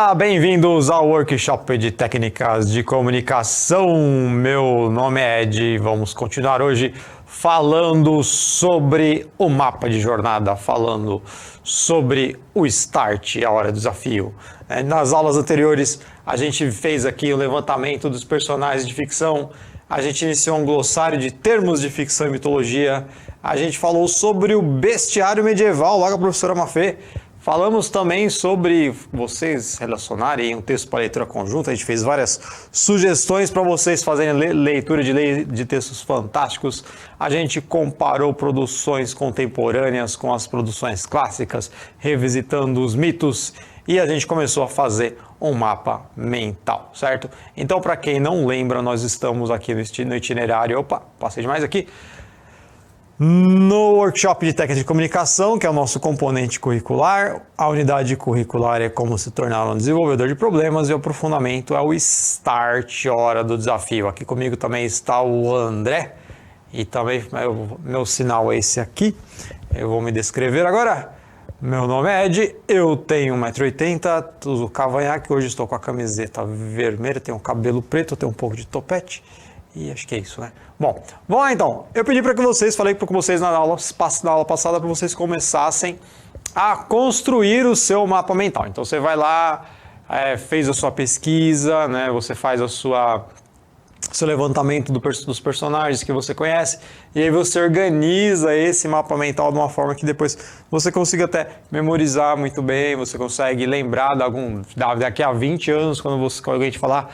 Olá, bem-vindos ao Workshop de Técnicas de Comunicação. Meu nome é Ed e vamos continuar hoje falando sobre o mapa de jornada, falando sobre o start, a hora do desafio. Nas aulas anteriores, a gente fez aqui o levantamento dos personagens de ficção, a gente iniciou um glossário de termos de ficção e mitologia, a gente falou sobre o bestiário medieval, lá com a professora Mafê. Falamos também sobre vocês relacionarem um texto para leitura conjunta. A gente fez várias sugestões para vocês fazerem leitura de textos fantásticos. A gente comparou produções contemporâneas com as produções clássicas, revisitando os mitos. E a gente começou a fazer um mapa mental, certo? Então, para quem não lembra, nós estamos aqui no itinerário... Opa, passei demais aqui. No workshop de técnica de comunicação, que é o nosso componente curricular. A unidade curricular é como se tornar um desenvolvedor de problemas e o aprofundamento é o start, hora do desafio. Aqui comigo também está o André e também meu sinal é esse aqui. Eu vou me descrever agora. Meu nome é Ed, eu tenho 1,80 m, uso cavanhaque, hoje estou com a camiseta vermelha, tenho cabelo preto, tenho um pouco de topete. E acho que é isso, né? Bom, vamos lá então. Eu pedi para que vocês, falei com vocês na aula passada, para vocês começassem a construir o seu mapa mental. Então você vai lá, fez a sua pesquisa, né? Você faz seu levantamento dos personagens que você conhece, e aí você organiza esse mapa mental de uma forma que depois você consiga até memorizar muito bem, você consegue lembrar daqui a 20 anos, quando alguém te falar,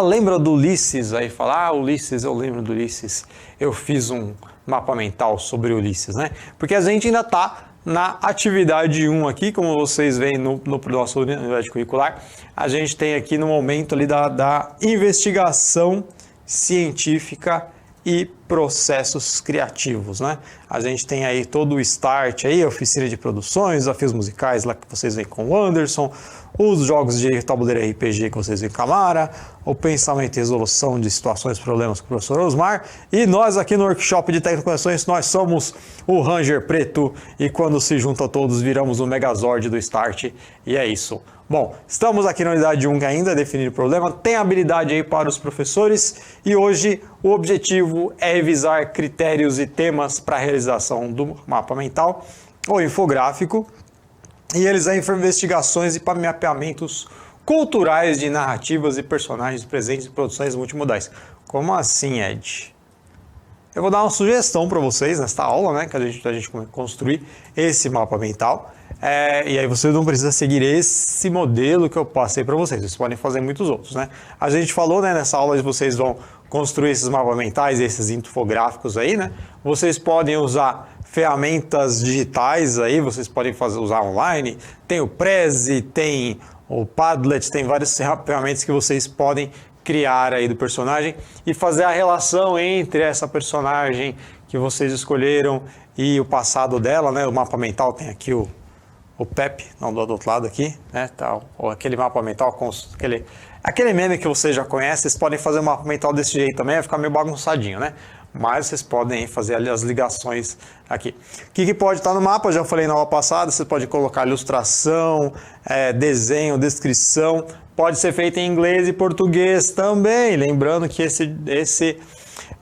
lembra do Ulisses? Aí fala, Ulisses, eu lembro do Ulisses, eu fiz um mapa mental sobre Ulisses, né? Porque a gente ainda está na atividade 1 aqui, como vocês veem no nosso unidade curricular, a gente tem aqui no momento ali da investigação científica e processos criativos, né? A gente tem aí todo o start aí, a oficina de produções, desafios musicais lá que vocês veem com o Anderson, os jogos de tabuleiro RPG que vocês veem com a Mara, o pensamento e resolução de situações e problemas com o professor Osmar, e nós aqui no workshop de Tecnicomunicações, nós somos o Ranger Preto, e quando se junta todos viramos o Megazord do start, e é isso. Bom, estamos aqui na unidade 1 que ainda é definir o problema, tem habilidade aí para os professores e hoje o objetivo é revisar critérios e temas para a realização do mapa mental ou infográfico e realizar investigações e mapeamentos culturais de narrativas e personagens presentes em produções multimodais. Como assim, Ed? Eu vou dar uma sugestão para vocês nesta aula, né, que a gente construir esse mapa mental. E aí vocês não precisam seguir esse modelo que eu passei para vocês, vocês podem fazer muitos outros, né? A gente falou, né, nessa aula, vocês vão construir esses mapas mentais, esses infográficos aí, né? Vocês podem usar ferramentas digitais aí, vocês podem usar online, tem o Prezi, tem o Padlet, tem várias ferramentas que vocês podem criar aí do personagem e fazer a relação entre essa personagem que vocês escolheram e o passado dela, né? O mapa mental tem aqui o PEP, não do outro lado aqui, né? Tá, ou aquele mapa mental com aquele meme que vocês já conhecem, vocês podem fazer um mapa mental desse jeito também, vai ficar meio bagunçadinho, né? Mas vocês podem fazer ali as ligações aqui. O que pode estar no mapa? Eu já falei na aula passada, você pode colocar ilustração, desenho, descrição, pode ser feito em inglês e português também, lembrando que esse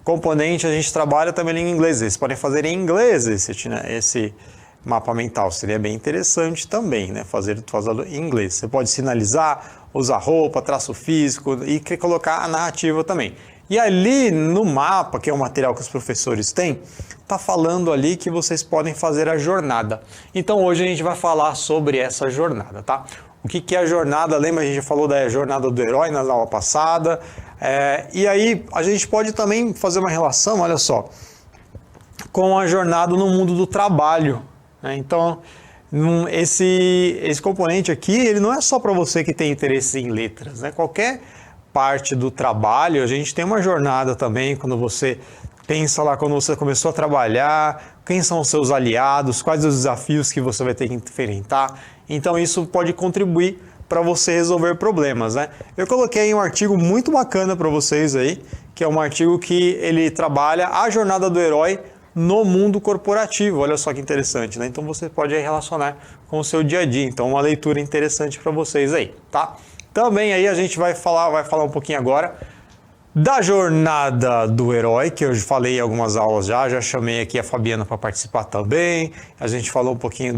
componente a gente trabalha também em inglês, vocês podem fazer em inglês esse mapa mental, seria bem interessante também, né? Fazer em inglês. Você pode sinalizar, usar roupa, traço físico e colocar a narrativa também. E ali no mapa, que é o material que os professores têm, tá falando ali que vocês podem fazer a jornada. Então hoje a gente vai falar sobre essa jornada, tá? O que é a jornada? Lembra, a gente falou da jornada do herói na aula passada. E aí a gente pode também fazer uma relação, olha só, com a jornada no mundo do trabalho. Então, esse componente aqui, ele não é só para você que tem interesse em letras, né? Qualquer parte do trabalho, a gente tem uma jornada também, quando você pensa lá, quando você começou a trabalhar, quem são os seus aliados, quais os desafios que você vai ter que enfrentar. Então, isso pode contribuir para você resolver problemas, né? Eu coloquei um artigo muito bacana para vocês aí, que é um artigo que ele trabalha a jornada do herói no mundo corporativo. Olha só que interessante, né? Então você pode relacionar com o seu dia a dia. Então uma leitura interessante para vocês aí, tá? Também aí a gente vai falar um pouquinho agora da jornada do herói, que eu falei em algumas aulas já chamei aqui a Fabiana para participar também. A gente falou um pouquinho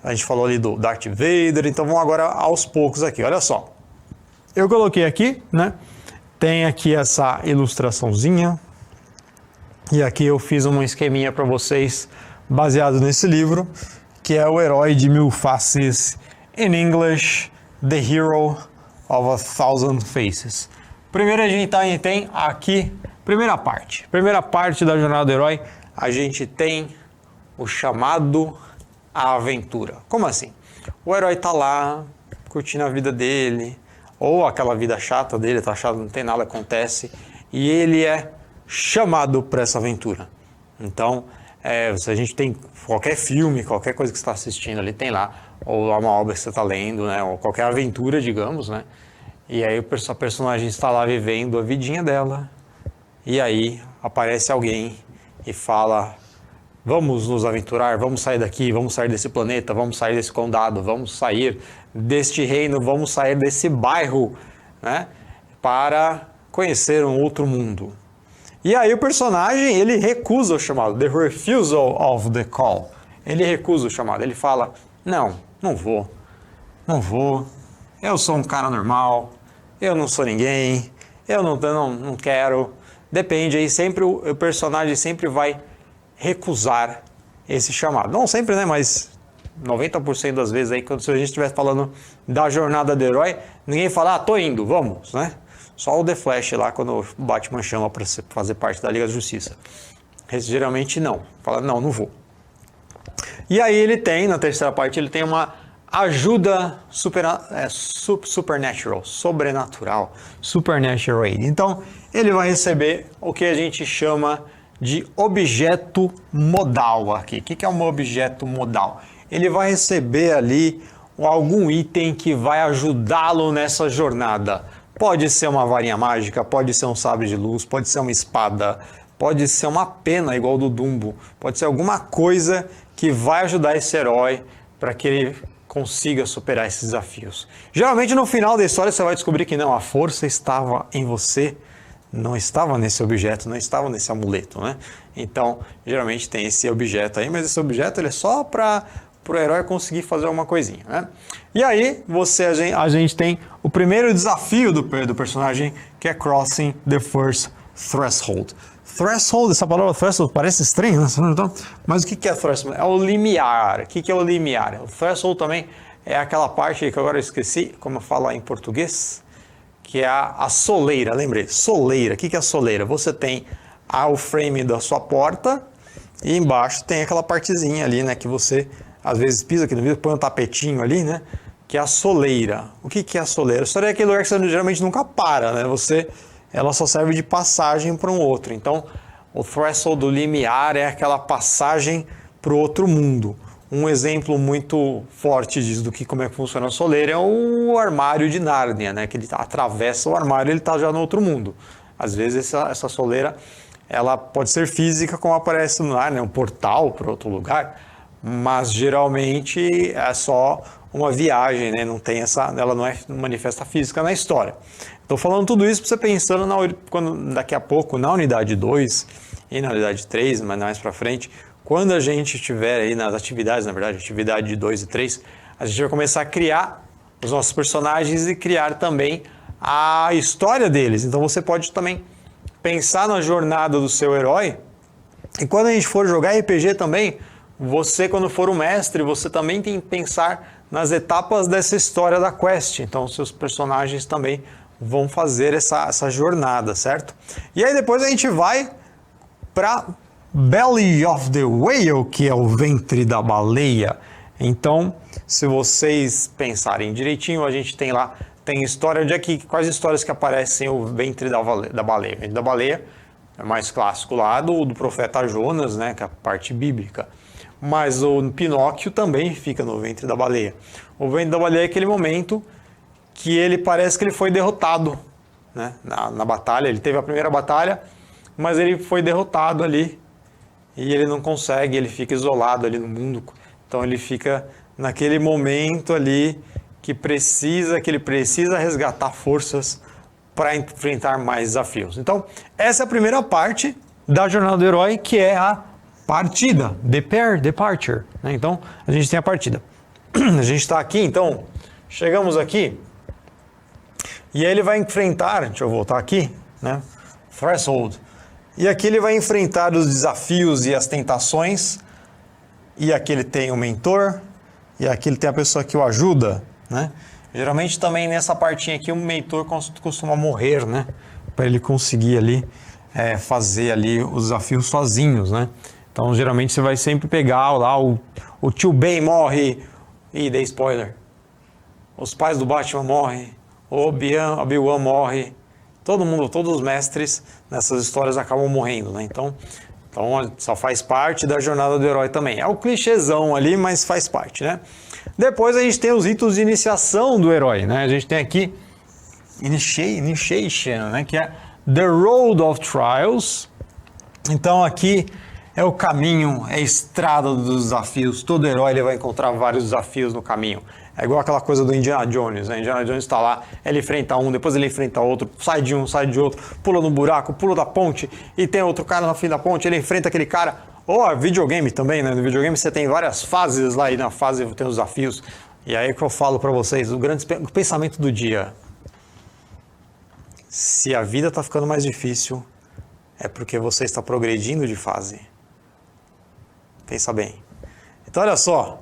a gente falou ali do Darth Vader, então vamos agora aos poucos aqui. Olha só, eu coloquei aqui, né? Tem aqui essa ilustraçãozinha e aqui eu fiz um esqueminha para vocês baseado nesse livro, que é O Herói de Mil Faces, in English, The Hero of a Thousand Faces. Primeiro a gente tem aqui, primeira parte da jornada do herói, a gente tem o chamado à aventura. Como assim? O herói tá lá, curtindo a vida dele, ou aquela vida chata dele, tá chato, não tem nada, acontece, e ele é chamado para essa aventura. Então, se a gente tem qualquer filme, qualquer coisa que você está assistindo ali, tem lá, ou uma obra que você está lendo, né, ou qualquer aventura, digamos, né, e aí a personagem está lá vivendo a vidinha dela, e aí aparece alguém e fala: vamos nos aventurar, vamos sair daqui, vamos sair desse planeta, vamos sair desse condado, vamos sair deste reino, vamos sair desse bairro, né, para conhecer um outro mundo. E aí o personagem, ele recusa o chamado, the refusal of the call. Ele recusa o chamado, ele fala: não vou, eu sou um cara normal, eu não sou ninguém, eu não quero. Depende aí, sempre o personagem sempre vai recusar esse chamado. Não sempre, né, mas 90% das vezes aí, quando a gente estiver falando da jornada do herói, ninguém fala: tô indo, vamos, né? Só o The Flash lá, quando o Batman chama para fazer parte da Liga da Justiça. Geralmente não. Fala: não vou. E aí ele tem, na terceira parte, ele tem uma ajuda supernatural aid. Então, ele vai receber o que a gente chama de objeto modal aqui. O que é um objeto modal? Ele vai receber ali algum item que vai ajudá-lo nessa jornada. Pode ser uma varinha mágica, pode ser um sabre de luz, pode ser uma espada, pode ser uma pena igual do Dumbo, pode ser alguma coisa que vai ajudar esse herói para que ele consiga superar esses desafios. Geralmente no final da história você vai descobrir que não, a força estava em você, não estava nesse objeto, não estava nesse amuleto, né? Então, geralmente tem esse objeto aí, mas esse objeto ele é só para o herói conseguir fazer alguma coisinha, né? E aí, a gente tem o primeiro desafio do personagem, que é Crossing the First Threshold. Threshold, essa palavra threshold parece estranha, né? Mas o que é threshold? É o limiar. O que é o limiar? O threshold também é aquela parte que agora eu esqueci, como eu falo em português, que é a soleira, lembrei, soleira. O que é a soleira? Você tem o frame da sua porta e embaixo tem aquela partezinha ali, né, que você às vezes pisa aqui no vidro, põe um tapetinho ali, né, que é a soleira. O que é a soleira? A soleira é aquele lugar que você geralmente nunca para, né, ela só serve de passagem para um outro. Então, o threshold do limiar é aquela passagem para o outro mundo. Um exemplo muito forte disso como é que funciona a soleira é o armário de Nárnia, né? Que ele atravessa o armário e ele está já no outro mundo. Às vezes essa soleira ela pode ser física, como aparece no Nárnia, um portal para outro lugar, mas geralmente é só uma viagem, né? Ela não manifesta física na história. Estou falando tudo isso para você pensando quando daqui a pouco na unidade 2 e na unidade 3, mas mais para frente, quando a gente estiver aí nas atividades, na verdade, atividade 2 e 3, a gente vai começar a criar os nossos personagens e criar também a história deles. Então você pode também pensar na jornada do seu herói. E quando a gente for jogar RPG também, você, quando for o mestre, você também tem que pensar nas etapas dessa história da quest. Então seus personagens também vão fazer essa jornada, certo? E aí depois a gente vai para Belly of the Whale, que é o ventre da baleia. Então, se vocês pensarem direitinho, a gente tem lá, tem história quais histórias que aparecem o ventre da baleia. O ventre da baleia é mais clássico lá do profeta Jonas, né, que é a parte bíblica. Mas o Pinóquio também fica no ventre da baleia. O ventre da baleia é aquele momento que ele parece que ele foi derrotado, né, na batalha. Ele teve a primeira batalha, mas ele foi derrotado ali e ele não consegue, ele fica isolado ali no mundo. Então ele fica naquele momento ali que ele precisa resgatar forças para enfrentar mais desafios. Então, essa é a primeira parte da jornada do herói, que é a partida, departure, né? Então, a gente tem a partida. A gente está aqui, então, chegamos aqui, e aí ele vai enfrentar, deixa eu voltar aqui, né? Threshold. E aqui ele vai enfrentar os desafios e as tentações, e aqui ele tem o mentor, e aqui ele tem a pessoa que o ajuda, né? Geralmente também nessa partinha aqui o mentor costuma morrer, né? Para ele conseguir ali fazer ali os desafios sozinhos, né? Então geralmente você vai sempre pegar lá o tio Ben morre, e dei spoiler. Os pais do Batman morrem, o Obi-Wan morre, todo mundo, todos os mestres nessas histórias acabam morrendo, né? Então só faz parte da jornada do herói também. É o clichêzão ali, mas faz parte, né? Depois a gente tem os ritos de iniciação do herói, né? A gente tem aqui Initiation, né? Que é The Road of Trials. Então aqui é o caminho, é a estrada dos desafios. Todo herói ele vai encontrar vários desafios no caminho. É igual aquela coisa do Indiana Jones, né? Indiana Jones está lá, ele enfrenta um, depois ele enfrenta outro, sai de um, sai de outro, pula no buraco, pula da ponte, e tem outro cara no fim da ponte, ele enfrenta aquele cara. Ou a videogame também, né? No videogame você tem várias fases lá, e na fase tem os desafios. E aí que eu falo para vocês, o pensamento do dia. Se a vida está ficando mais difícil, é porque você está progredindo de fase. Pensa bem. Então olha só,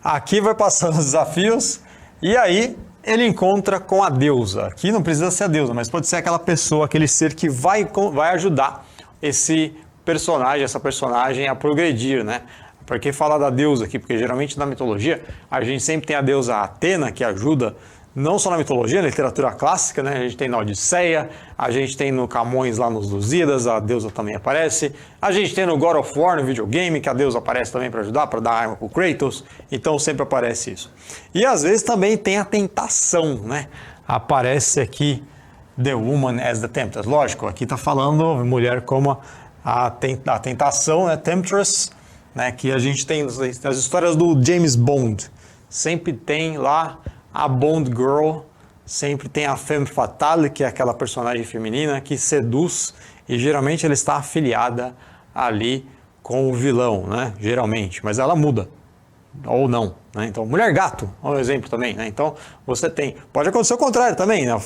aqui vai passando os desafios, e aí ele encontra com a deusa. Aqui não precisa ser a deusa, mas pode ser aquela pessoa, aquele ser que vai ajudar essa personagem a progredir, né? Por que falar da deusa aqui? Porque geralmente na mitologia a gente sempre tem a deusa Atena que ajuda, não só na mitologia, na literatura clássica, né? A gente tem na Odisseia, a gente tem no Camões lá nos Lusíadas, a deusa também aparece. A gente tem no God of War, no videogame, que a deusa aparece também para ajudar, para dar arma pro Kratos. Então sempre aparece isso. E às vezes também tem a tentação, né? Aparece aqui The Woman as the Temptress. Lógico, aqui está falando mulher como a tentação, né? Temptress, né? Que a gente tem nas histórias do James Bond. Sempre tem lá a Bond Girl, sempre tem a Femme Fatale, que é aquela personagem feminina que seduz, e geralmente ela está afiliada ali com o vilão, né? Geralmente, mas ela muda, ou não, né? Então, Mulher Gato é um exemplo também, né? Então, você tem, pode acontecer o contrário também, né?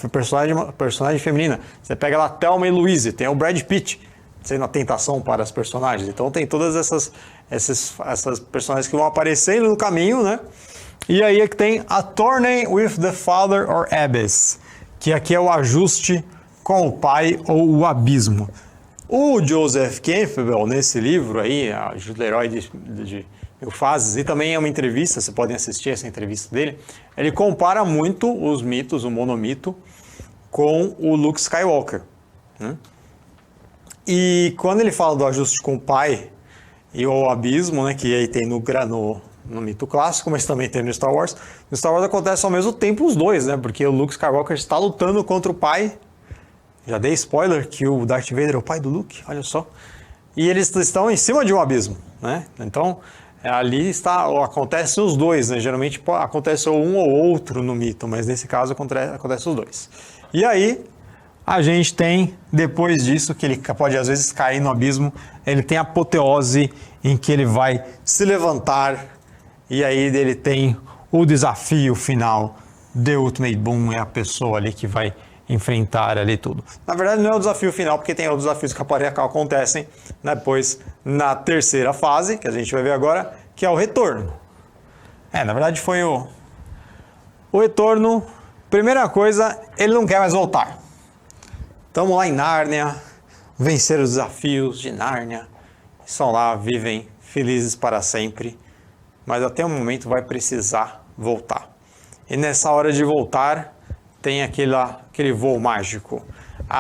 Personagem feminina, você pega lá Thelma e Louise, tem o Brad Pitt, sendo a tentação para as personagens, então tem todas essas personagens que vão aparecendo no caminho, né? E aí é que tem a Tourney with the Father or Abyss, que aqui é o ajuste com o pai ou o abismo. O Joseph Campbell, nesse livro aí, a Herói de Mil Faces, e também é uma entrevista, vocês podem assistir essa entrevista dele, ele compara muito os mitos, o monomito, com o Luke Skywalker, né? E quando ele fala do ajuste com o pai e o abismo, né, que aí tem no mito clássico, mas também tem no Star Wars. No Star Wars acontece ao mesmo tempo os dois, né? Porque o Luke Skywalker está lutando contra o pai. Já dei spoiler que o Darth Vader é o pai do Luke, olha só. E eles estão em cima de um abismo, né? Então, ali acontece os dois, né? Geralmente acontece um ou outro no mito, mas nesse caso acontece os dois. E aí, a gente tem, depois disso, que ele pode às vezes cair no abismo, ele tem a apoteose em que ele vai se levantar. E aí ele tem o desafio final. The Ultimate Boom é a pessoa ali que vai enfrentar ali tudo. Na verdade não é o desafio final, porque tem outros desafios que acontecem depois na terceira fase, que a gente vai ver agora, que é o retorno. Na verdade foi o retorno. Primeira coisa, ele não quer mais voltar. Estamos lá em Nárnia, vencer os desafios de Nárnia. Estão lá, vivem felizes para sempre. Mas até um momento vai precisar voltar. E nessa hora de voltar, tem aquele voo mágico.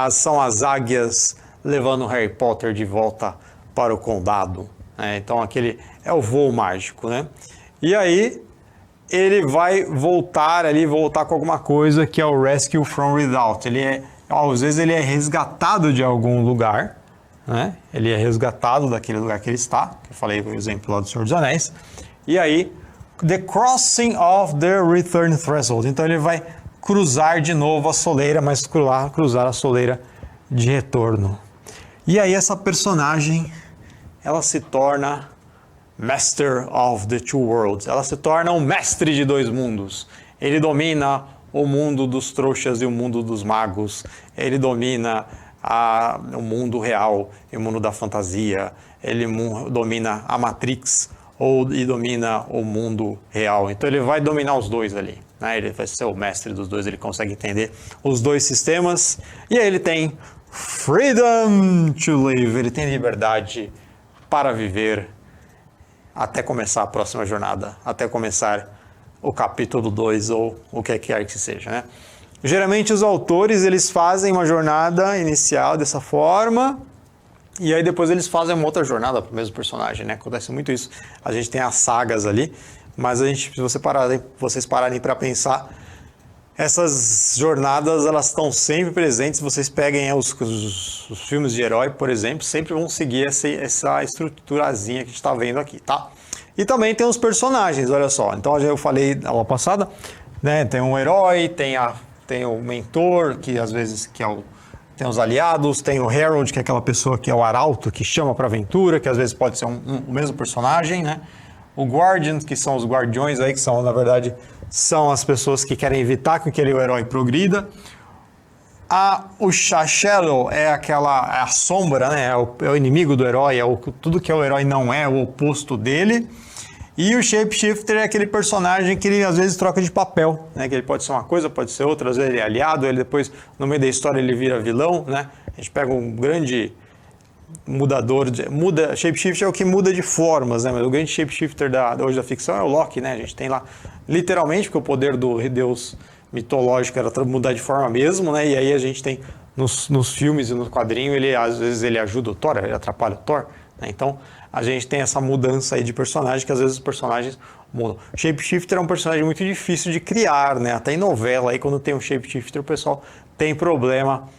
São as águias levando o Harry Potter de volta para o condado. Então aquele é o voo mágico, né? E aí ele vai voltar com alguma coisa que é o Rescue from Without. Às vezes ele é resgatado de algum lugar, né? Ele é resgatado daquele lugar que ele está, que eu falei o exemplo lá do Senhor dos Anéis. E aí, The crossing of the return threshold. Então ele vai cruzar de novo a soleira, mas cruzar a soleira de retorno. E aí essa personagem, ela se torna Master of the Two Worlds. Ela se torna um mestre de dois mundos. Ele domina o mundo dos trouxas e o mundo dos magos. Ele domina o mundo real e o mundo da fantasia. Ele domina a Matrix e domina o mundo real. Então ele vai dominar os dois ali, né? Ele vai ser o mestre dos dois, ele consegue entender os dois sistemas. E aí ele tem freedom to live, ele tem liberdade para viver até começar a próxima jornada, até começar o capítulo 2 ou o que quer que seja, né? Geralmente os autores, eles fazem uma jornada inicial dessa forma, e aí depois eles fazem uma outra jornada para o mesmo personagem, né? Acontece muito isso. A gente tem as sagas ali, mas se vocês pararem para pensar, essas jornadas, elas estão sempre presentes. Se vocês peguem os filmes de herói, por exemplo, sempre vão seguir essa estruturazinha que a gente está vendo aqui, tá? E também tem os personagens, olha só. Então, eu falei na aula passada, né? Tem um herói, tem o mentor, que às vezes tem os aliados, tem o Herald, que é aquela pessoa que é o arauto, que chama para aventura, que às vezes pode ser o mesmo personagem, né? O Guardian, que são os guardiões aí, que são, na verdade, são as pessoas que querem evitar que aquele herói progrida. O Shadow é a sombra, né? É o inimigo do herói, tudo que o herói não é, o oposto dele. E o Shapeshifter é aquele personagem que ele às vezes troca de papel, né? Que ele pode ser uma coisa, pode ser outra, às vezes ele é aliado, ele depois, no meio da história, ele vira vilão, né? A gente pega um grande Shapeshifter é o que muda de formas, né? Mas o grande Shapeshifter hoje da ficção é o Loki, né? A gente tem lá, literalmente, porque o poder do deus mitológico era mudar de forma mesmo, né? E aí a gente tem nos filmes e no quadrinho, às vezes ele ajuda o Thor, ele atrapalha o Thor, né? Então a gente tem essa mudança aí de personagem, que às vezes os personagens mudam. O Shapeshifter é um personagem muito difícil de criar, né? Até em novela, aí quando tem um Shapeshifter, o pessoal tem problema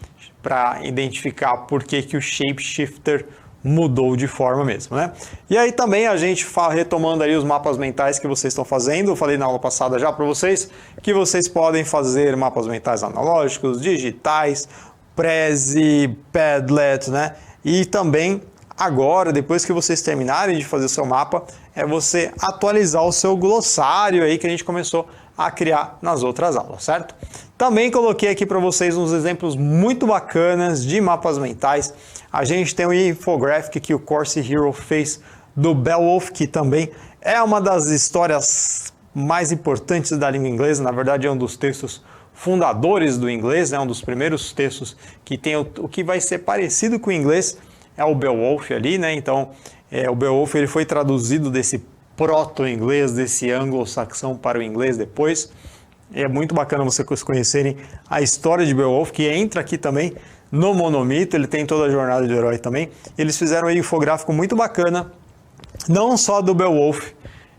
para identificar por que o Shapeshifter mudou de forma mesmo, né? E aí também a gente retomando aí os mapas mentais que vocês estão fazendo, eu falei na aula passada já para vocês, que vocês podem fazer mapas mentais analógicos, digitais, Prezi, Padlet, né? E também agora, depois que vocês terminarem de fazer o seu mapa, é você atualizar o seu glossário aí que a gente começou a criar nas outras aulas, certo? Também coloquei aqui para vocês uns exemplos muito bacanas de mapas mentais. A gente tem o infographic que o Course Hero fez do Beowulf, que também é uma das histórias mais importantes da língua inglesa. Na verdade, é um dos textos fundadores do inglês, né? Um dos primeiros textos que tem o que vai ser parecido com o inglês, é o Beowulf ali, né? Então, o Beowulf ele foi traduzido desse proto-inglês, desse anglo-saxão para o inglês depois. É muito bacana vocês conhecerem a história de Beowulf, que entra aqui também no Monomito, ele tem toda a jornada do herói também. Eles fizeram um infográfico muito bacana, não só do Beowulf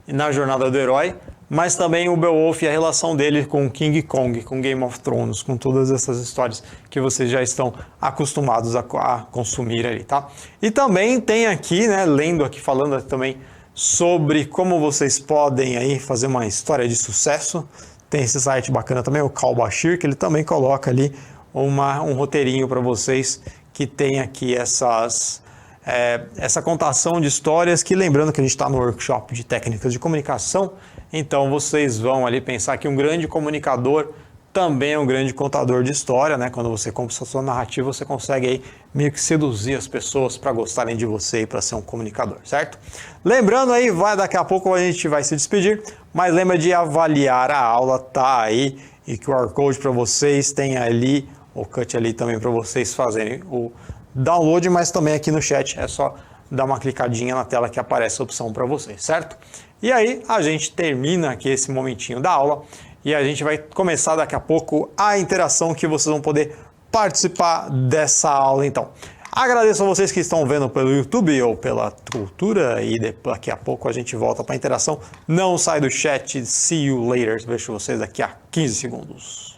na jornada do herói, mas também o Beowulf e a relação dele com King Kong, com Game of Thrones, com todas essas histórias que vocês já estão acostumados a consumir ali, tá? E também tem aqui, né, lendo aqui, falando também sobre como vocês podem aí fazer uma história de sucesso. Tem esse site bacana também, o Kalbashir, que ele também coloca ali um roteirinho para vocês que tem aqui essa contação de histórias, que lembrando que a gente está no workshop de técnicas de comunicação, então vocês vão ali pensar que um grande comunicador também é um grande contador de história, né? Quando você compra a sua narrativa, você consegue aí meio que seduzir as pessoas para gostarem de você e para ser um comunicador, certo? Lembrando aí, daqui a pouco a gente vai se despedir, mas lembra de avaliar a aula, tá aí, e QR Code para vocês, tem ali o cut ali também para vocês fazerem o download, mas também aqui no chat é só dar uma clicadinha na tela que aparece a opção para vocês, certo? E aí a gente termina aqui esse momentinho da aula e a gente vai começar daqui a pouco a interação que vocês vão poder participar dessa aula então. Agradeço a vocês que estão vendo pelo YouTube ou pela Cultura e daqui a pouco a gente volta para a interação. Não sai do chat, see you later, vejo vocês daqui a 15 segundos.